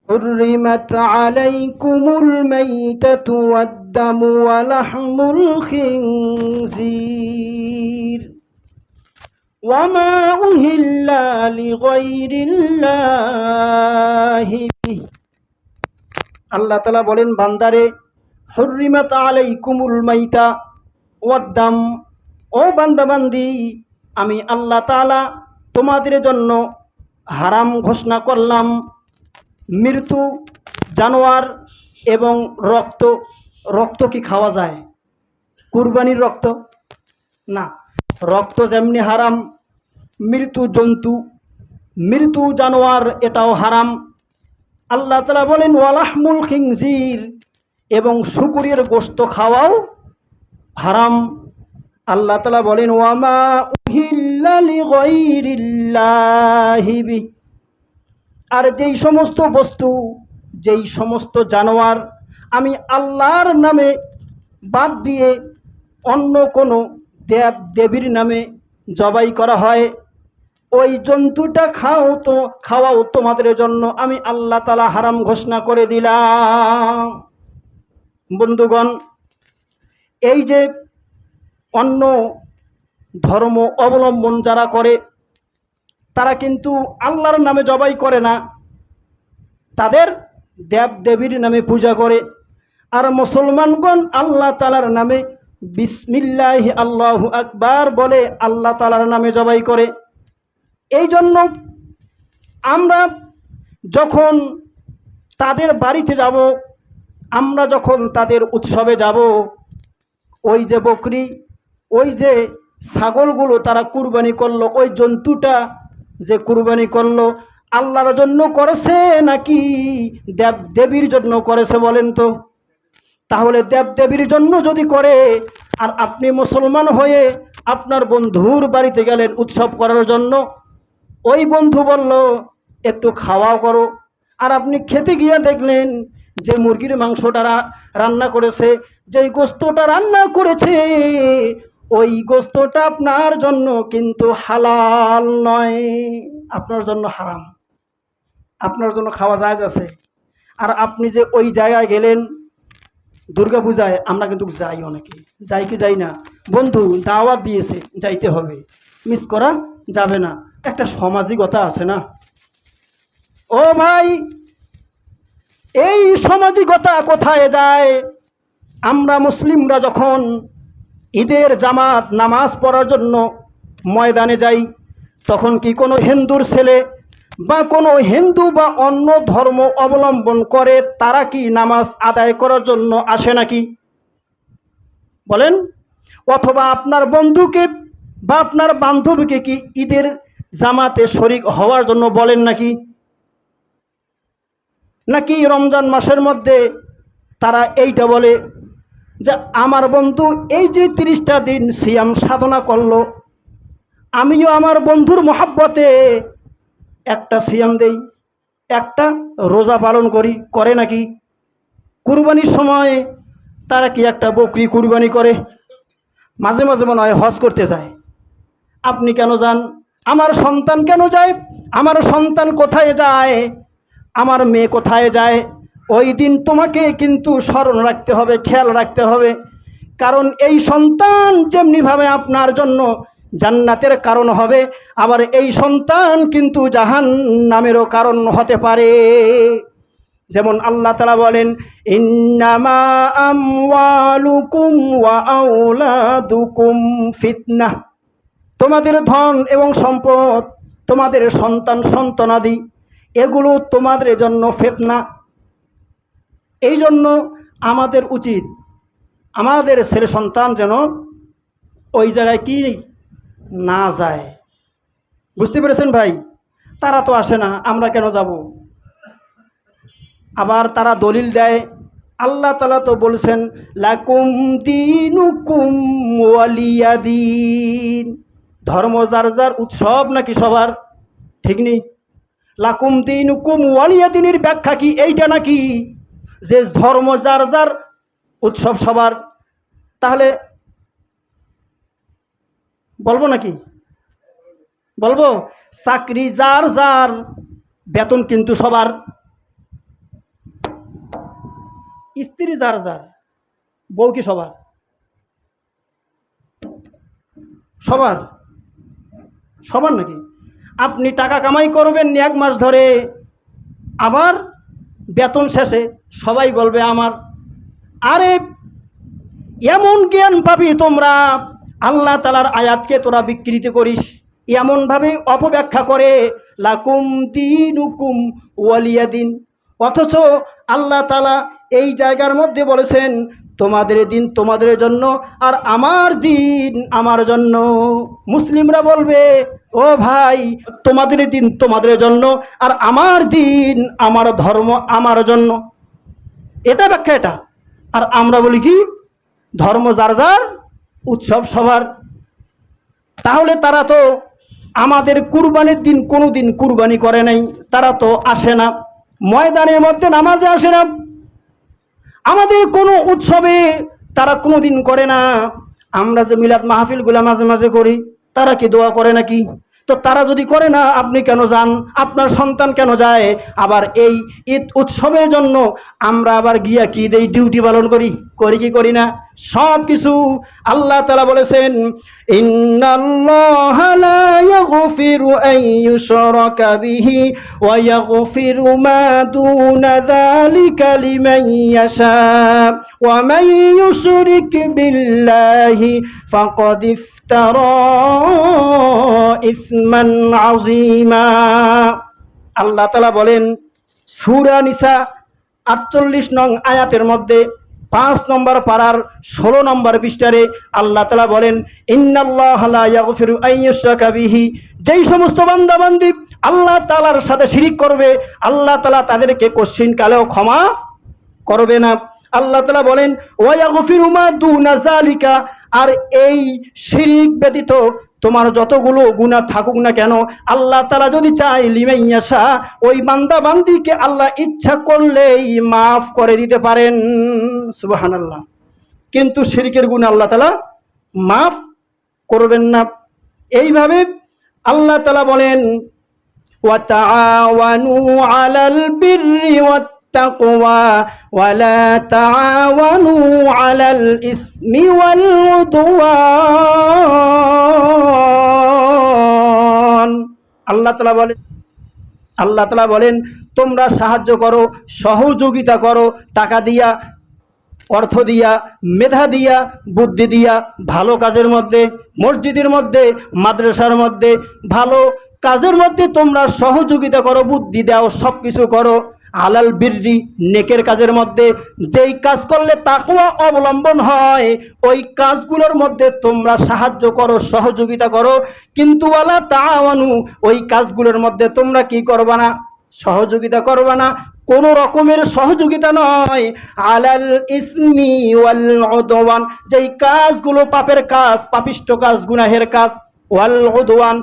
حرمت عليكم الميتة والدم ولحم الخنزير وما أهل لغير الله به। আল্লাহ তাআলা বলেন, বান্দারে, হুররিমাত আলাইকুমুল মাইতা ওয়াদ্দাম, ও বান্দাবান্দি, আমি আল্লাহ তাআলা তোমাদের জন্য হারাম ঘোষণা করলাম মৃত্যু, জানোয়ার এবং রক্ত। রক্ত কি খাওয়া যায়? কুরবানির রক্ত না। রক্ত যেমনি হারাম, মৃত্যু জন্তু, মৃত্যু জানোয়ার এটাও হারাম। আল্লাহ তাআলা বলেন ওয়ালাহমুল খিনজির, এবং শুকরের গোশত খাওয়াও হারাম। আল্লাহ তাআলা বলেন ওয়ামা উহিল্লা লিগাইরিল্লাহি বিহি, আর যেই সমস্ত বস্তু, যেই সমস্ত জানোয়ার আমি আল্লাহর নামে বাদ দিয়ে অন্য কোনো দেব দেবীর নামে জবাই করা হয়, ওই জন্তুটা খাওয়াও তোমাদের জন্য আমি আল্লাহ তাআলা হারাম ঘোষণা করে দিলাম। বন্ধুগণ, এই যে অন্য ধর্ম অবলম্বন যারা করে, তারা কিন্তু আল্লাহর নামে জবাই করে না, তাদের দেব দেবীর নামে পূজা করে। আর মুসলমানগণ আল্লাহ তাআলার নামে বিসমিল্লাহ আল্লাহু আকবার বলে আল্লাহ তাআলার নামে জবাই করে। এই জন্য আমরা যখন তাদের বাড়িতে যাব, আমরা যখন তাদের উৎসবে যাব, ওই যে বকরি, ওই যে ছাগলগুলো তারা কুরবানি করলো, ওই জন্তুটা যে কুরবানি করলো, আল্লাহর জন্য করেছে নাকি দেব দেবীর জন্য করেছে বলেন তো? তাহলে দেব দেবীর জন্য যদি করে, আর আপনি মুসলমান হয়ে আপনার বন্ধুর বাড়িতে গেলেন উৎসব করার জন্য, ওই বন্ধু বলল একটু খাওয়া করো, আর আপনি খেতে গিয়ে দেখলেন যে মুরগির মাংসটা রান্না করেছে, যেই গোস্তটা রান্না করেছে, ওই গোস্তটা আপনার জন্য কিন্তু হালাল নয়, আপনার জন্য হারাম, আপনার জন্য খাওয়া জায়েজ আছে। আর আপনি যে ওই জায়গায় গেলেন, দুর্গা পূজায় আমরা কিন্তু যাই, অনেকে যাই কি যাই না? বন্ধু দাওয়াত দিয়েছে, যাইতে হবে, মিস করা যাবে না, একটা সামাজিকতা আছে না? ও ভাই, এই সামাজিকতা কোথায় যায়? আমরা মুসলিমরা যখন ঈদের জামাত নামাজ পড়ার জন্য ময়দানে যাই, তখন কি কোনো হিন্দুর ছেলে বা কোনো হিন্দু বা অন্য ধর্ম অবলম্বন করে তারা কি নামাজ আদায় করার জন্য আসে নাকি? বলেন। অথবা আপনার বন্ধুকে বা আপনার বান্ধবীকে কি ঈদের জামাতে শরিক হওয়ার জন্য বলেন নাকি? নাকি রমজান মাসের মধ্যে তারা এইটা বলে যে আমার বন্ধু এই যে 30টা দিন সিয়াম সাধনা করলো, আমিও আমার বন্ধুর মহাব্বতে একটা সিয়াম দেই, একটা রোজা পালন করি, করে নাকি? কুরবানির সময় তারা কি একটা বকরি কুরবানি করে? মাঝে মাঝে মনে হয় হজ করতে যায়। আপনি কেন যান? আমার সন্তান কেন যায়? আমার সন্তান কোথায় যায়? আমার মেয়ে কোথায় যায়? ওই দিন তোমাকে কিন্তু স্মরণ রাখতে হবে, খেয়াল রাখতে হবে, কারণ এই সন্তান যেমনিভাবে আপনার জন্য জান্নাতের কারণ হবে, আবার এই সন্তান কিন্তু জাহান্নামেরও কারণ হতে পারে। যেমন আল্লাহ তাআলা বলেন ইন্নামা আমওয়ালুকুম ওয়া আওলাদুকুম ফিতনাহ, তোমাদের ধন এবং সম্পদ, তোমাদের সন্তান সন্তানাদি, এগুলো তোমাদের জন্য ফিতনা। এই জন্য আমাদের উচিত আমাদের ছেলে সন্তান যেন ওই জায়গায় কি না যায়। বুঝতে পেরেছেন ভাই? তারা তো আসে না, আমরা কেন যাব? আবার তারা দলিল দেয়, আল্লাহ তাআলা তো বলছেন লাকুম দীনুকুম ওয়ালিয়া দীন, ধর্ম যার যার, উৎসব নাকি সবার? ঠিক নেই। লাকুম দীনুকুম ওয়ালিয়া দীনের ব্যাখ্যা কি এইটা নাকি যে ধর্ম যার যার, উৎসব সবার? তাহলে বলবো নাকি? বলবো চাকরি যার যার, বেতন কিন্তু সবার। স্ত্রী যার যার, বউ কি সবার? সবার সবার নাকি? আপনি টাকা কামাই করবেন 1 মাস ধরে, আবার বেতন শেষে সবাই বলবে আমার। আরে এমন জ্ঞান পাবি তোমরা, আল্লাহ তালার আয়াতকে তোরা বিকৃতি করিস, এমনভাবে অপব্যাখ্যা করে লাকুম দিনুকুম ওয়ালিয়া দিন। অথচ আল্লাহ তালা এই জায়গার মধ্যে বলেছেন তোমাদের দিন তোমাদের জন্য আর আমার দিন আমার জন্য। মুসলিমরা বলবে ও ভাই তোমাদের দিন তোমাদের জন্য আর আমার দিন আমার ধর্ম আমার জন্য, এটা ব্যাখ্যা এটা। আর আমরা বলি কি ধর্ম যার যার, উৎসব সবার। তাহলে তারা তো আমাদের কুরবানির দিন কোনো দিন কুরবানি করে নাই, তারা তো আসে না ময়দানের মধ্যে, নামাজে আসে না, আমাদের কোনো উৎসবে তারা কোনো দিন করে না। আমরা যে মিলাদ মাহফিলগুলা মাঝে মাঝে করি, তারা কি দোয়া করে নাকি? তো তারা যদি করে না আপনি কেন যান, আপনার সন্তান কেন যায়? আবার এই ঈদ উৎসবের জন্য আমরা আবার গিয়া কি দেই, ডিউটি পালন করি, করি কি করি না? সব কিছু আল্লাহ তাআলা বলেছেন ইন্নাল্লাহা লা ইয়াগফিরু আন ইউশরাকা বিহি ওয়া ইয়াগফিরু মা দুনা যালিকা লিমান ইয়াশা ওয়া মান ইউশরিক বিল্লাহি ফাকাদ ইফতারা ইসমান আযীমা। আল্লাহ তাআলা বলেন সূরা নিসা 48 নং আয়াতের মধ্যে 5 নম্বর পারার 16 নম্বর পৃষ্ঠারে আল্লাহ তাআলা বলেন ইন্নাল্লাহা লা ইয়াগফিরু আন ইউশরাকা বিহি, যেই সমস্ত বান্দা বান্দী আল্লাহ তাআলার সাথে শিরিক করবে আল্লাহ তাআলা তাদেরকে কোশ্চিন কালেও ক্ষমা করবে না। আল্লাহ তাআলা বলেন ওয়া ইয়াগফিরু মা দুনা যালিকা, আর এই শিরিক ব্যতীত তোমার যতগুলো গুনাহ থাকুক না কেন আল্লাহ তাআলা যদি চায় লিমান ইয়াশা, ওই বান্দা বান্দীকে আল্লাহ ইচ্ছা করলেই মাফ করে দিতে পারেন। সুবহানাল্লাহ। কিন্তু শিরকের গুনাহ আল্লাহ তাআলা মাফ করবেন না। এইভাবে আল্লাহ তাআলা বলেন ওয়া তাআওয়ানু আলাল বিররি ওয়াত তাকওয়া ওয়া লা তাআওয়ানু আলাল ইসমি ওয়াল উদওয়ান। আল্লাহ তাআলা বলেন তোমরা সাহায্য করো, সহযোগিতা করো, টাকা দিয়া, অর্থ দিয়া, মেধা দিয়া, বুদ্ধি দিয়া, ভালো কাজের মধ্যে, মসজিদের মধ্যে, মাদ্রাসার মধ্যে, ভালো কাজের মধ্যে তোমরা সহযোগিতা করো, বুদ্ধি দাও, সব কিছু করো। আলাল বিররি, নেকের কাজের মধ্যে, যেই কাজ করলে তাকওয়া অবলম্বন হয় ওই কাজগুলোর মধ্যে তোমরা সাহায্য করো, সহযোগিতা করো। কিন্তু ওয়ালা তাআওয়ানু, ওই কাজগুলোর মধ্যে তোমরা কি করবা না? সহযোগিতা করবা না, কোন রকমের সহযোগিতা নয়। আলাল ইসমি ওয়াল উদওয়ান, যেই কাজগুলো পাপের কাজ, পাপিষ্ঠ কাজ, গুনাহের কাজ, ওয়াল উদওয়ান,